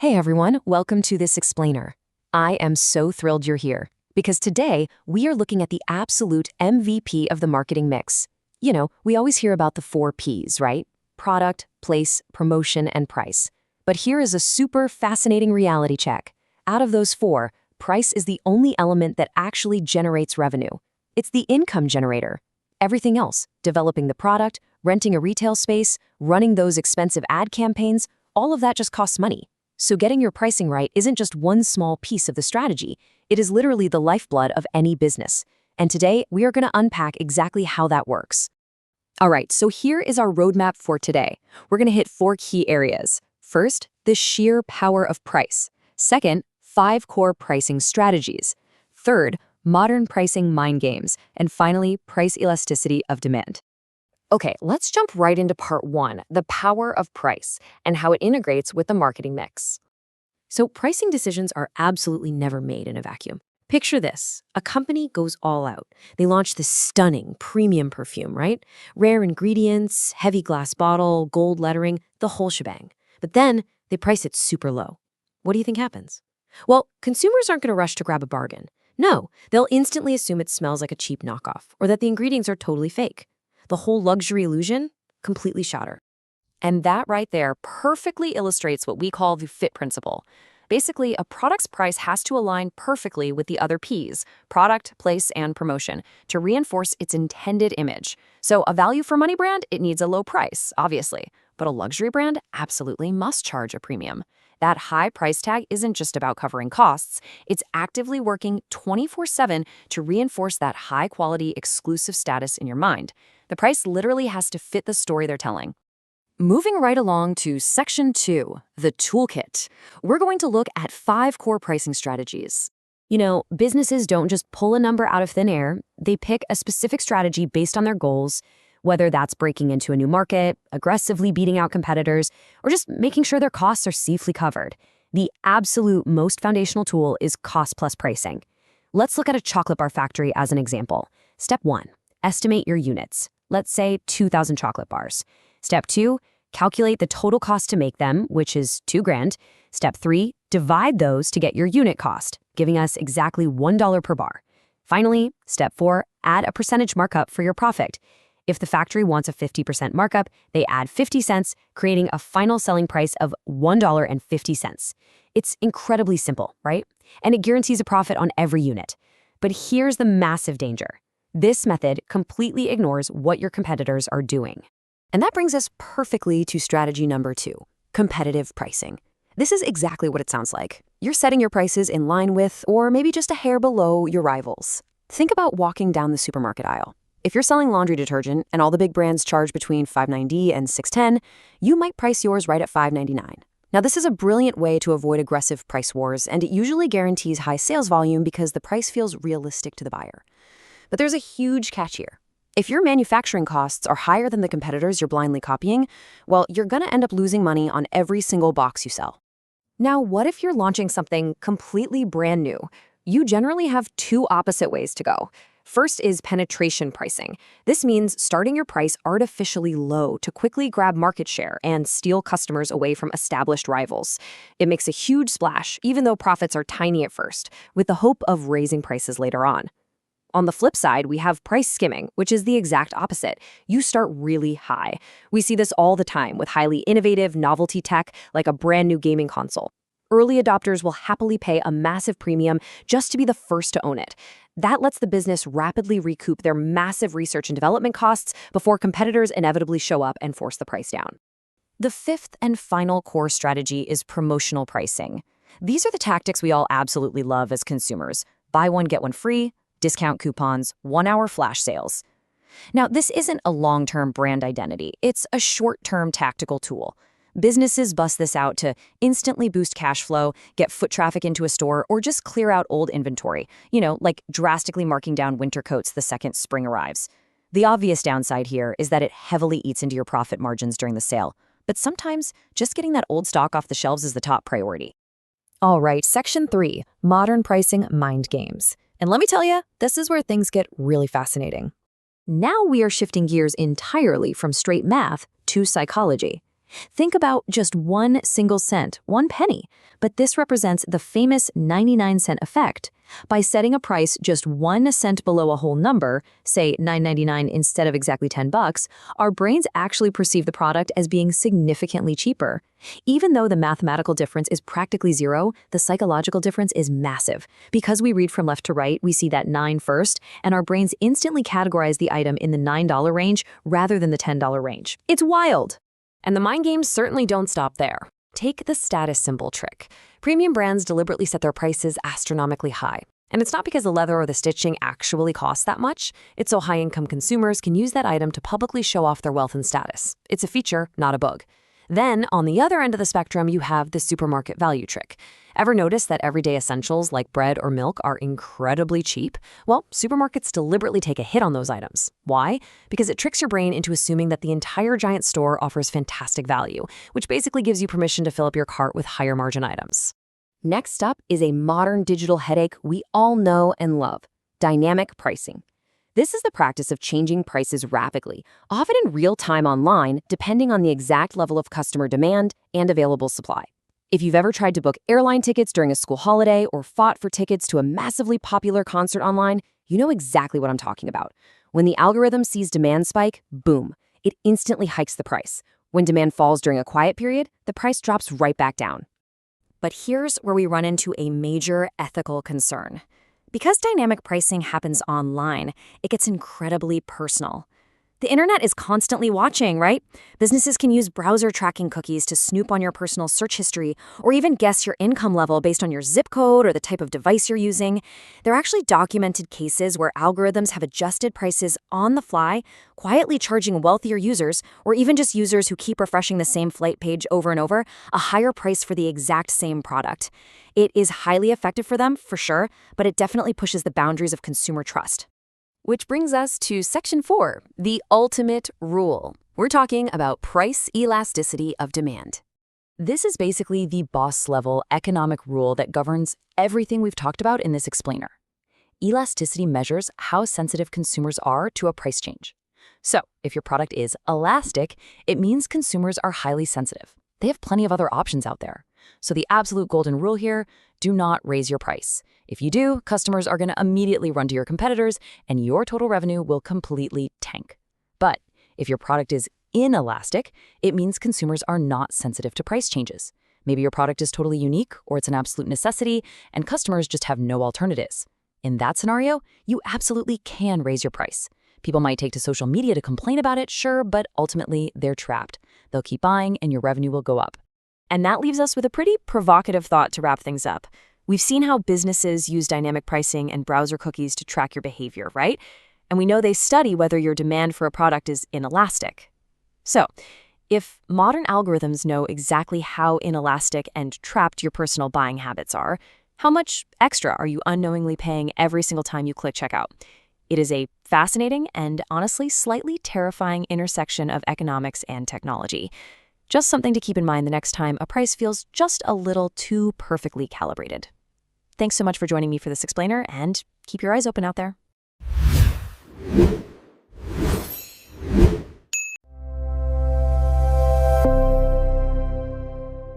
Hey everyone, welcome to this explainer. I am so thrilled you're here because today we are looking at the absolute MVP of the marketing mix. You know, we always hear about the 4 Ps, right? Product, place, promotion, and price. But here is a super fascinating reality check. Out of those 4, price is the only element that actually generates revenue. It's the income generator. Everything else, developing the product, renting a retail space, running those expensive ad campaigns, all of that just costs money. So getting your pricing right isn't just one small piece of the strategy. It is literally the lifeblood of any business. And today, we are going to unpack exactly how that works. All right, so here is our roadmap for today. We're going to hit 4 key areas. First, the sheer power of price. Second, 5 core pricing strategies. Third, modern pricing mind games. And finally, price elasticity of demand. Okay, let's jump right into part 1, the power of price, and how it integrates with the marketing mix. So pricing decisions are absolutely never made in a vacuum. Picture this. A company goes all out. They launch this stunning premium perfume, right? Rare ingredients, heavy glass bottle, gold lettering, the whole shebang. But then they price it super low. What do you think happens? Well, consumers aren't going to rush to grab a bargain. No, they'll instantly assume it smells like a cheap knockoff or that the ingredients are totally fake. The whole luxury illusion completely shattered. And that right there perfectly illustrates what we call the fit principle. Basically, a product's price has to align perfectly with the other Ps, product, place, and promotion, to reinforce its intended image. So a value for money brand, it needs a low price, obviously. But a luxury brand absolutely must charge a premium. That high price tag isn't just about covering costs, it's actively working 24/7 to reinforce that high-quality, exclusive status in your mind. The price literally has to fit the story they're telling. Moving right along to Section 2, the toolkit, we're going to look at 5 core pricing strategies. You know, businesses don't just pull a number out of thin air, they pick a specific strategy based on their goals, whether that's breaking into a new market, aggressively beating out competitors, or just making sure their costs are safely covered. The absolute most foundational tool is cost plus pricing. Let's look at a chocolate bar factory as an example. Step 1, estimate your units. Let's say 2,000 chocolate bars. Step 2, calculate the total cost to make them, which is $2,000. Step 3, divide those to get your unit cost, giving us exactly $1 per bar. Finally, step 4, add a percentage markup for your profit. If the factory wants a 50% markup, they add 50 cents, creating a final selling price of $1.50. It's incredibly simple, right? And it guarantees a profit on every unit. But here's the massive danger. This method completely ignores what your competitors are doing. And that brings us perfectly to strategy number 2, competitive pricing. This is exactly what it sounds like. You're setting your prices in line with, or maybe just a hair below, your rivals. Think about walking down the supermarket aisle. If you're selling laundry detergent and all the big brands charge between $5.90 and $6.10, you might price yours right at $5.99. Now, this is a brilliant way to avoid aggressive price wars, and it usually guarantees high sales volume because the price feels realistic to the buyer. But there's a huge catch here. If your manufacturing costs are higher than the competitors you're blindly copying, well, you're going to end up losing money on every single box you sell. Now, what if you're launching something completely brand new? You generally have 2 opposite ways to go. First is penetration pricing. This means starting your price artificially low to quickly grab market share and steal customers away from established rivals. It makes a huge splash, even though profits are tiny at first, with the hope of raising prices later on. On the flip side, we have price skimming, which is the exact opposite. You start really high. We see this all the time with highly innovative novelty tech like a brand new gaming console. Early adopters will happily pay a massive premium just to be the first to own it. That lets the business rapidly recoup their massive research and development costs before competitors inevitably show up and force the price down. The 5th and final core strategy is promotional pricing. These are the tactics we all absolutely love as consumers. Buy one, get one free, discount coupons, 1-hour flash sales. Now, this isn't a long-term brand identity. It's a short-term tactical tool. Businesses bust this out to instantly boost cash flow, get foot traffic into a store, or just clear out old inventory, like drastically marking down winter coats the second spring arrives. The obvious downside here is that it heavily eats into your profit margins during the sale. But sometimes, just getting that old stock off the shelves is the top priority. All right, Section 3, modern pricing mind games. And let me tell you, this is where things get really fascinating. Now we are shifting gears entirely from straight math to psychology. Think about just 1 single cent, 1 penny, but this represents the famous 99-cent effect. By setting a price just 1 cent below a whole number, say $9.99 instead of exactly $10, our brains actually perceive the product as being significantly cheaper. Even though the mathematical difference is practically zero, the psychological difference is massive. Because we read from left to right, we see that 9 first, and our brains instantly categorize the item in the $9 range rather than the $10 range. It's wild! And the mind games certainly don't stop there. Take the status symbol trick. Premium brands deliberately set their prices astronomically high. And it's not because the leather or the stitching actually costs that much. It's so high-income consumers can use that item to publicly show off their wealth and status. It's a feature, not a bug. Then, on the other end of the spectrum, you have the supermarket value trick. Ever notice that everyday essentials like bread or milk are incredibly cheap? Well, supermarkets deliberately take a hit on those items. Why? Because it tricks your brain into assuming that the entire giant store offers fantastic value, which basically gives you permission to fill up your cart with higher margin items. Next up is a modern digital headache we all know and love: dynamic pricing. This is the practice of changing prices rapidly, often in real time online, depending on the exact level of customer demand and available supply. If you've ever tried to book airline tickets during a school holiday or fought for tickets to a massively popular concert online, you know exactly what I'm talking about. When the algorithm sees demand spike, boom, it instantly hikes the price. When demand falls during a quiet period, the price drops right back down. But here's where we run into a major ethical concern. Because dynamic pricing happens online, it gets incredibly personal. The internet is constantly watching, right? Businesses can use browser tracking cookies to snoop on your personal search history or even guess your income level based on your zip code or the type of device you're using. There are actually documented cases where algorithms have adjusted prices on the fly, quietly charging wealthier users, or even just users who keep refreshing the same flight page over and over, a higher price for the exact same product. It is highly effective for them, for sure, but it definitely pushes the boundaries of consumer trust. Which brings us to Section 4, the ultimate rule. We're talking about price elasticity of demand. This is basically the boss-level economic rule that governs everything we've talked about in this explainer. Elasticity measures how sensitive consumers are to a price change. So, if your product is elastic, it means consumers are highly sensitive. They have plenty of other options out there. So the absolute golden rule here: do not raise your price. If you do, customers are going to immediately run to your competitors, and your total revenue will completely tank. But if your product is inelastic, it means consumers are not sensitive to price changes. Maybe your product is totally unique, or it's an absolute necessity, and customers just have no alternatives. In that scenario, you absolutely can raise your price. People might take to social media to complain about it, sure, but ultimately they're trapped. They'll keep buying, and your revenue will go up. And that leaves us with a pretty provocative thought to wrap things up. We've seen how businesses use dynamic pricing and browser cookies to track your behavior, right? And we know they study whether your demand for a product is inelastic. So, if modern algorithms know exactly how inelastic and trapped your personal buying habits are, how much extra are you unknowingly paying every single time you click checkout? It is a fascinating and honestly slightly terrifying intersection of economics and technology. Just something to keep in mind the next time a price feels just a little too perfectly calibrated. Thanks so much for joining me for this explainer, and keep your eyes open out there.